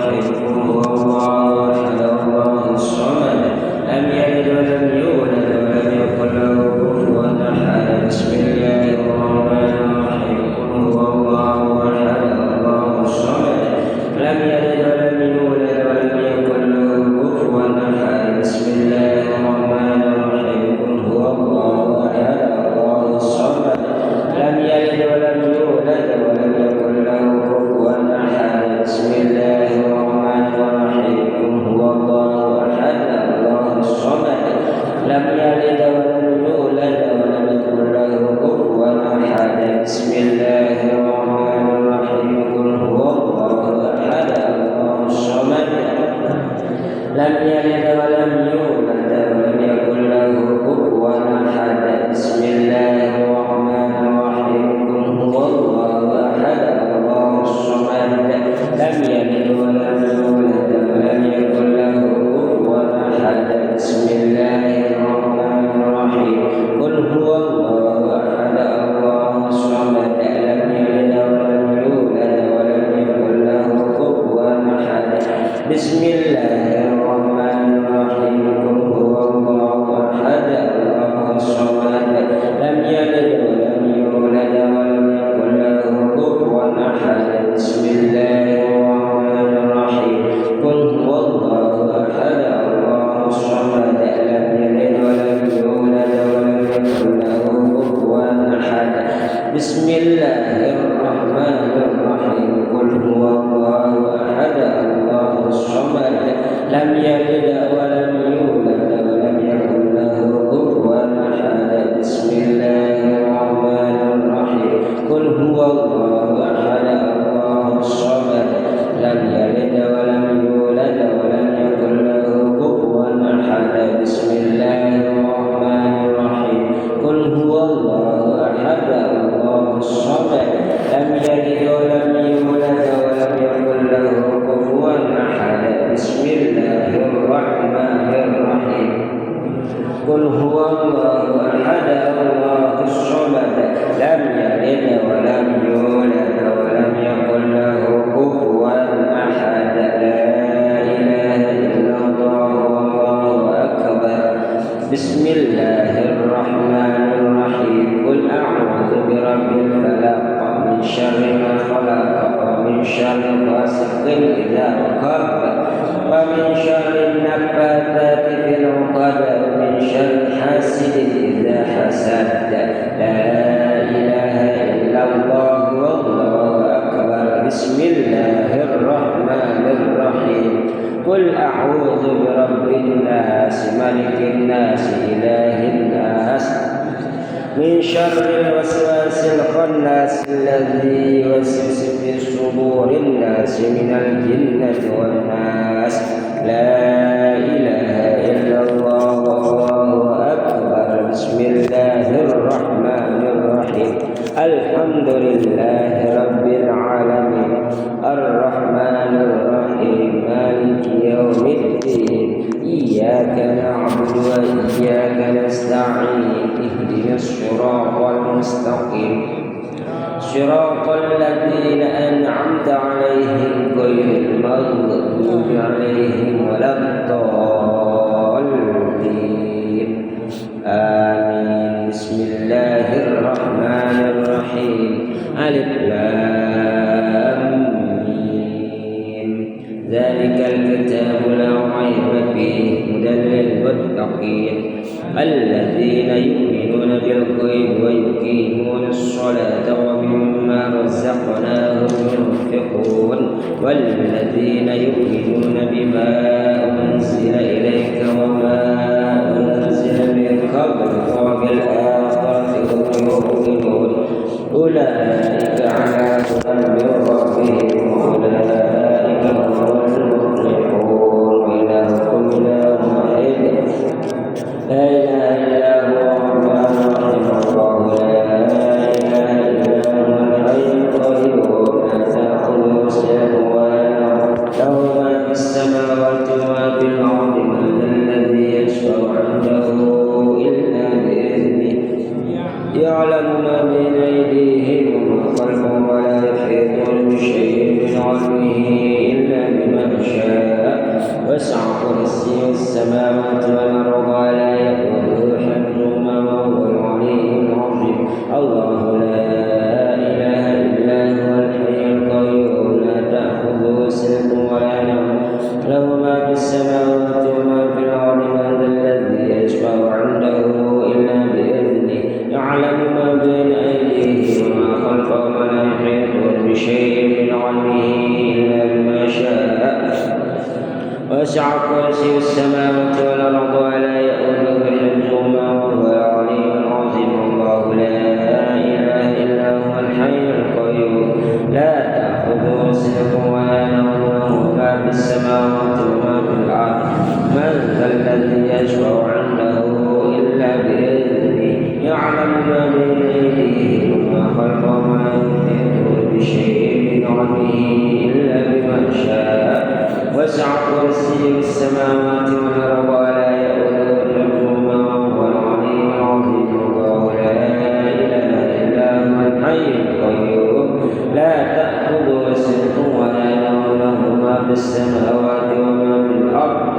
الرحيم قل هو الله أحد الله الصمد لم يلد ولم يولد ولم يكن له كفوا أحد بسم الله الرحمن الرحيم قل هو الله أحد الله الصمد لم يلد ولم يولد ولم يكن له كفوا أحد بسم الله الرحمن الرحيم قل هو الله أحد الله الصمد لم يلد ولم يولد ولم يكن له كفوا أحد بسم الله الرحمن الرحيم قل هو الله أحد الله الصمد لم يلد ولم يولد ولم يكن له كفوا أحد بسم الله الرحمن الرحيم قل هو الله أحد الله الصمد لم يلد ولم يولد ولم يكن له كفوا أحد بسم الله الرحمن الرحيم قل هو الله أحد الله الصمد لم يلد ولم يولد ولم يكن له كفوا أحد بسم الله الرحمن الرحيم قل هو الله أحد الله الصمد لم يلد ولم يولد ولم يكن له كفوا أحد بسم الله الرحمن الرحيم قل هو الله أحد الله الصمد لم يلد ولم يولد ولم يكن له كفوا أحد بسم الله الرحمن الرحيم قل هو الله أحد الله الصمد لم يلد ولم يولد ولم يكن له كفوا أحد بسم الله الرحمن الرحيم قل هو الله أحد الله الصمد لم يلد ولم يولد ولم يكن له كفوا أحد بسم الله الرحمن الرحيم قل هو الله أحد الله الصمد لم يلد ولم يولد ولم يكن له كفوا أحد بسم الله الرحمن الرحيم قل هو الله أحد الله الصمد لم يلد ولم يولد ولم يكن له كفوا أحد بسم الله الرحمن الرحيم قل هو الله أحد الله الصمد لم يلد ولم يولد ولم يكن له كفوا أحد لا إله إلا الله والله أكبر بسم الله الرحمن الرحيم قل أعوذ برب الفلق من شر ما خلق ومن شر غاسق إذا وقب ومن شر النفاثات في العقد ومن شر حاسد إذا حسد لا إله إلا الله والله أكبر بسم الله الرحمن الرحيم قل أعوذ برب الناس ملك الناس إله الناس من شر الوسواس الخناس الذي يوسوس في صدور الناس من الجنة والناس لا إله إلا الله والله أكبر بسم الله الرحمن الرحيم الحمد لله رب العالمين الرحمن الرحيم مالك يوم الدين إياك نعبد وإياك نستعين اهدنا الصراط المستقيم صراط الذين أنعمت عليهم غير المغضوب عليهم ولا الضالين آمين بسم الله الرحمن الرحيم ألف لام ميم ذلك الكتاب لا ريب فيه هدى للمتقين الذين يؤمنون بالغيب ويقيمون الصلاة ومما رزقناهم ينفقون والذين يؤمنون بما أنزل إليك وما أنزل من قبلك وبالآخرة هم يؤمنون أولئك على هدى من ربهم وأولئك هم المفلحون إلهكم إله واحد لا إله إلا هو الرحمن الرحيم الله لا إله إلا هو الحي القيوم لا تأخذه سنة ولا نوم له ما في السماوات وما في الأرض من ذا الذي يشفع عنده إلا بإذنه يعلم ما بين أيديهم وما خلفهم ولا يحيطون بشيء من علمه إلا بما شاء وسع كرسيه السماوات والأرض ولا يئوده حفظهما وهو العلي العظيم الله لا إله إلا هو الحي القيوم لا تأخذه سنة ولا نوم له ما في السماوات وما في الأرض من ذا الذي يشفع عنده إلا بإذنه يعلم ما بين أيديهم وما خلفهم ولا يحيطون بشيء من علمه إلا بما شاء وسع كرسي السماوات والأرض ولا يئوده حفظهما وهو العلي العظيم الله لا إله إلا هو الحي القيوم لا تأخذه سنة ولا نوم له ما في السماوات وما في الأرض من ذا الذي يشفع عنده إلا بإذنه يعلم ما بين أيديهم وما خلفهم ولا يحيطون بشيء من علمه إلا بما شاء وسع كرسيه السماوات والأرض ولا يئوده حفظهما وهو العلي العظيم الله لا إله إلا هو الحي القيوم لا تأخذه سنة ولا نوم له ما في السماوات وما في الأرض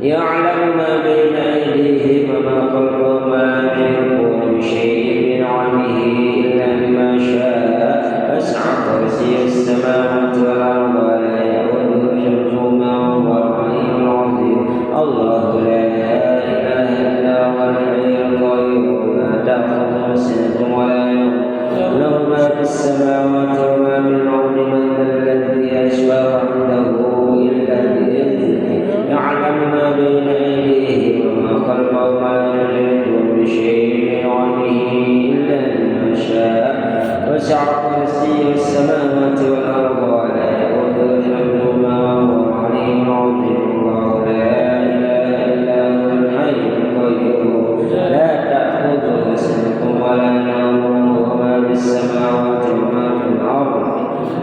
يعلم ما بين أيديهم وما خلفهم ولا يحيطون بشيء من علمه إلا بما شاء وسع كرسيه السماوات والأرض ولا يئوده حفظهما وهو العلي العظيم الله لا إله إلا هو الحي القيوم لا تأخذه سنة ولا نوم له ما في السماوات وما في الأرض من ذا الذي يشفع عنده إلا بإذنه يعلم ما بين أيديهم وما خلفهم ولا يحيطون بشيء من علمه إلا بما شاء وسع كرسيه السماوات والأرض ولا يئوده حفظهما وهو العلي العظيم الله لا إله إلا هو الحي القيوم لا تأخذه سنة ولا نوم له ما في السماوات وما في الأرض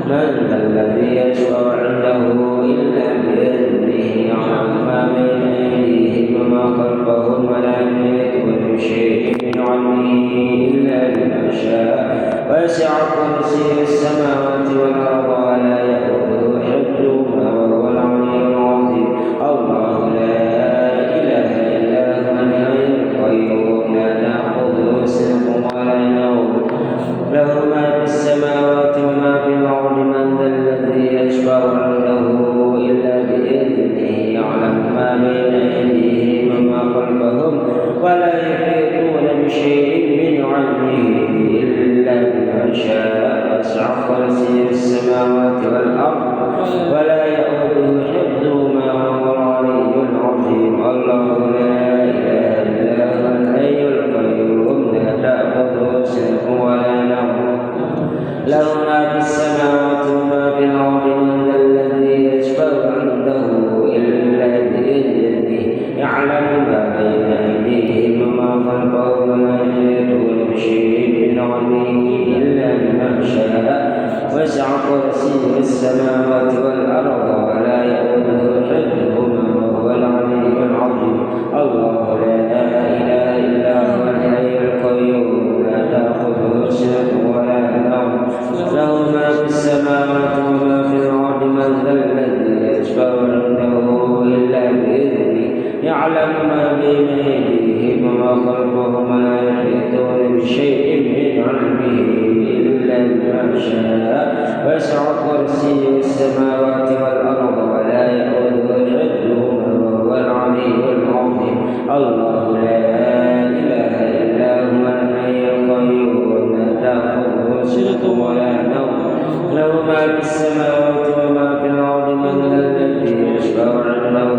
من ذا الذي يشفع عنده إلا بإذنه يعلم ما بين أيديهم وما خلفهم ولا يحيطون بشيء من علمه إلا بما شاء وسع كرسيه السماوات والأرض ولا يئوده حفظهما وهو العلي العظيم الله لا إله إلا هو الحي القيوم لا تأخذه سنة ولا نوم له ما في السماوات وما في الأرض من ذا الذي يشفع عنده إلا بإذنه يعلم ما بين أيديهم وما خلفهم ولا يحيطون بشيء من علمه إلا بما شاء وسع كرسيه السماوات والأرض ولا يئوده حفظهما وهو العلي العظيم الله لا إله إلا هو الحي القيوم لا تأخذه سنة ولا نوم له ما في السماوات وما في الأرض من ذا الذي يشفع عنده إلا بإذنه يعلم ما بين أيديهم وما خلفهم ولا يحيطون بشيء من علمه إلا بما شاء وسع كرسيه السماوات والأرض ولا يئوده حفظهما وهو العلي العظيم الله لا إله إلا هو الحي القيوم لا تأخذه سنة ولا نوم له ما في السماوات وما في الأرض من ذا الذي يشفع عنده إلا بإذنه يعلم ما بين أيديهم وما خلفهم ولا يحيطون بشيء من علمه إلا بما شاء وسع كرسيه السماوات والأرض ولا يئوده حفظهما وهو العلي العظيم الله لا إله إلا هو الحي القيوم لا تأخذه سنة ولا نوم له ما في السماوات وما في الأرض من ذا الذي يشفع عنده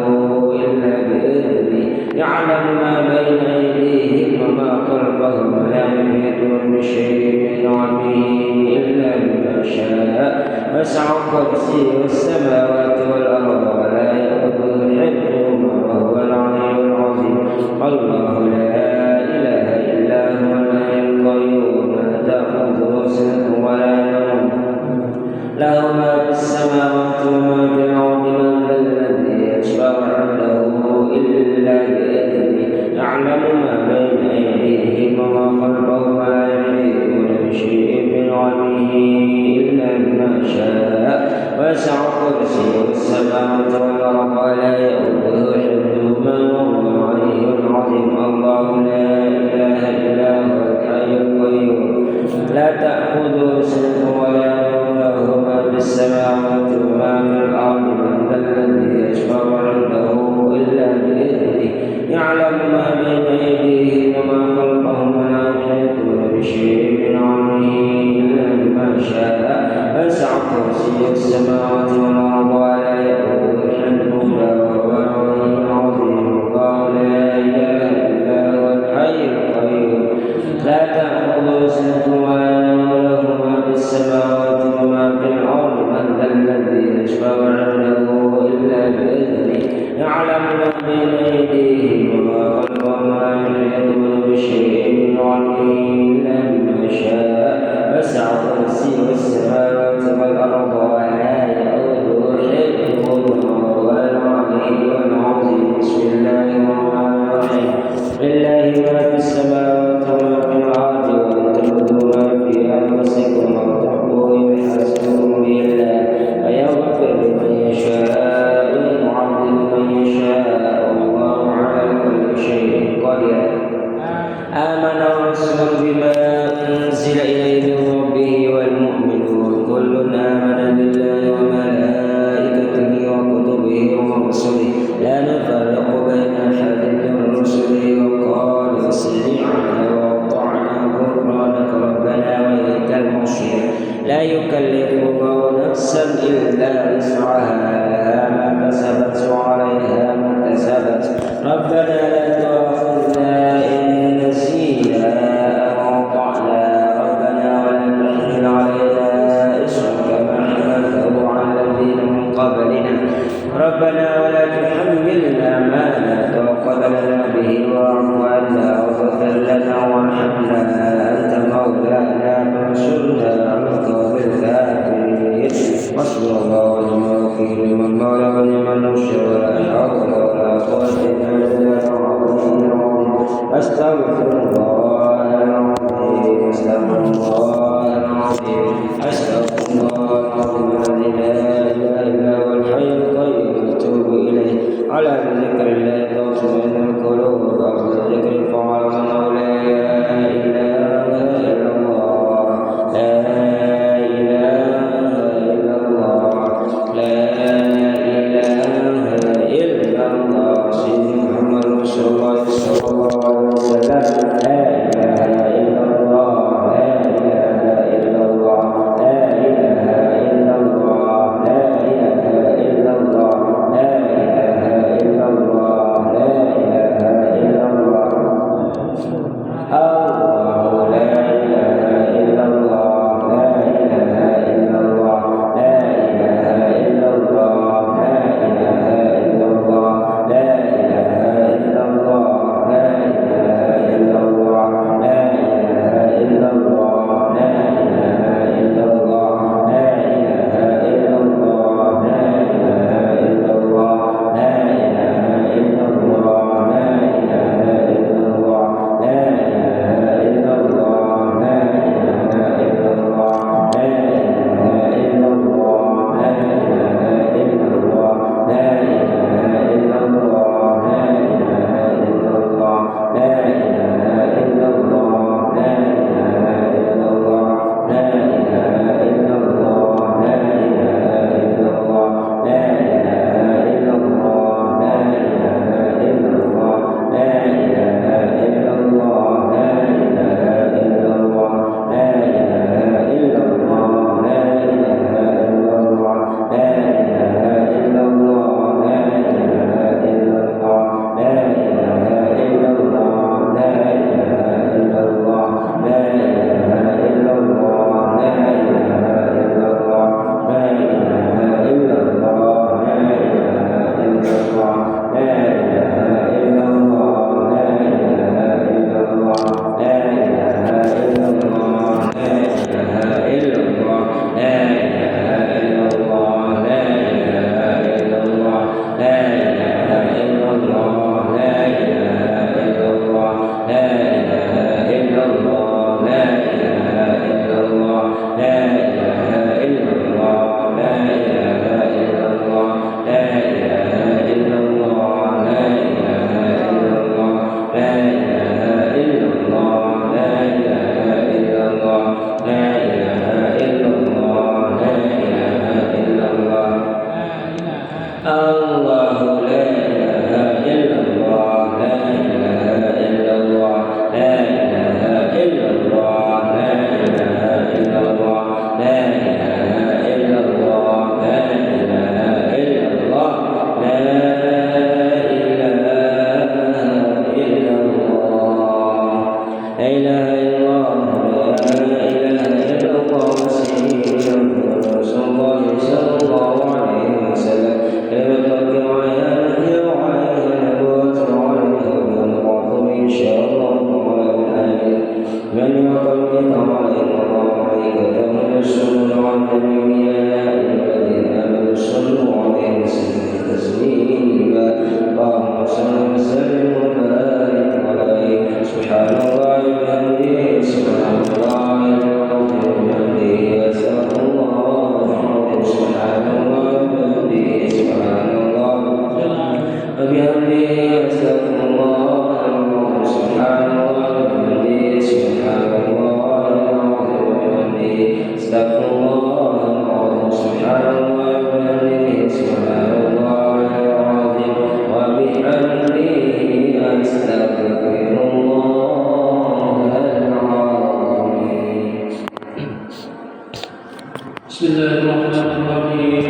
إلا بإذنه يعلم ما بين أيديهم وما خلفهم ولا يحيطون بشيء من علمه إلا بما شاء وسع كرسيه السماوات والأرض ولا يئوده حفظهما وهو العلي العظيم الله لا إله إلا هو الحي القيوم لا تأخذه سنة ولا نوم له ما في السماوات وما في الأرض من ذا الذي يشفع عنده إلا بإذنه يعلم ما بين أيديهم وما خلفهم ولا يحيطون بشيء من علمه إلا بما شاء وسع كرسيه السماوات والأرض ولا يؤوده حفظهما وهو العلي العظيم. الله لا إله إلا هو الحي القيوم لا تأخذه سنة ولا نوم له ما في السماوات وما في الأرض. من ذا الذي يشفع عنده إلا بإذنه يعلم ما بين أيديهم وما خلفهم ولا يحيطون بشيء من علمه إلا بما شاء. وسع كرسيه السماوات والأرض ولا يؤوده حفظهما وهو العلي العظيم. الله لا إله إلا هو الحي القيوم لا تأخذه سنة ولا نوم له ما في السماوات وما في الأرض. من ذا الذي يشفع عنده إلا بإذنه يعلم ما بين أيديهم وما خلفهم ولا يحيطون بشيء من علمه إلا بما شاء. وسع كرسيه السماوات والأرض ولا يؤوده حفظهما وهو العلي العظيم. بسم الله الرحمن الرحيم. لله ما في السماوات وما في الأرض وإن تبدوا ما في أنفسكم أو تخفوه يحاسبكم به الله فيغفر لمن يشاء ويعذب من يشاء والله على كل شيء قدير. آمن الرسول بما أنزل إليه من ربه والمؤمنون كل آمن بالله وملائكته وكتبه ورسله لا نفرق بين أحد من رسله وقالوا سمعنا وأطعنا غفرانك ربنا وإليك المصير. لا يكلف الله نفسا إلا وسعها لها ما كسبت وعليها ما اكتسبت. ربنا لا تؤاخذنا إن نسينا أو أخطأنا ربنا ولا تحمل علينا إصرا كما حملته على الذين من قبلنا ربنا ولا تحملنا ما لا طاقة لنا به واعف عنا واغفر لنا وارحمنا أنت مولانا فانصرنا على القوم الكافرين. حسبنا الله ونعم الوكيل نعم المولى ونعم النصير ولا حول ولا قوة إلا بالله. أستغفر الله العظيم أستغفر الله العظيم أستغفر الله العظيم الذي لا إله إلا هو الحي القيوم أتوب إليه. على ذكر الله تطمئن القلوب وعلى ذكر فعل أنه لا إله إلا الله لا إله إلا الله لا إله إلا الله. سيدنا محمد رسول الله صلى الله عليه وسلم. لا إله إلا الله لا إله إلا الله لا إله بسم الله الرحمن الرحيم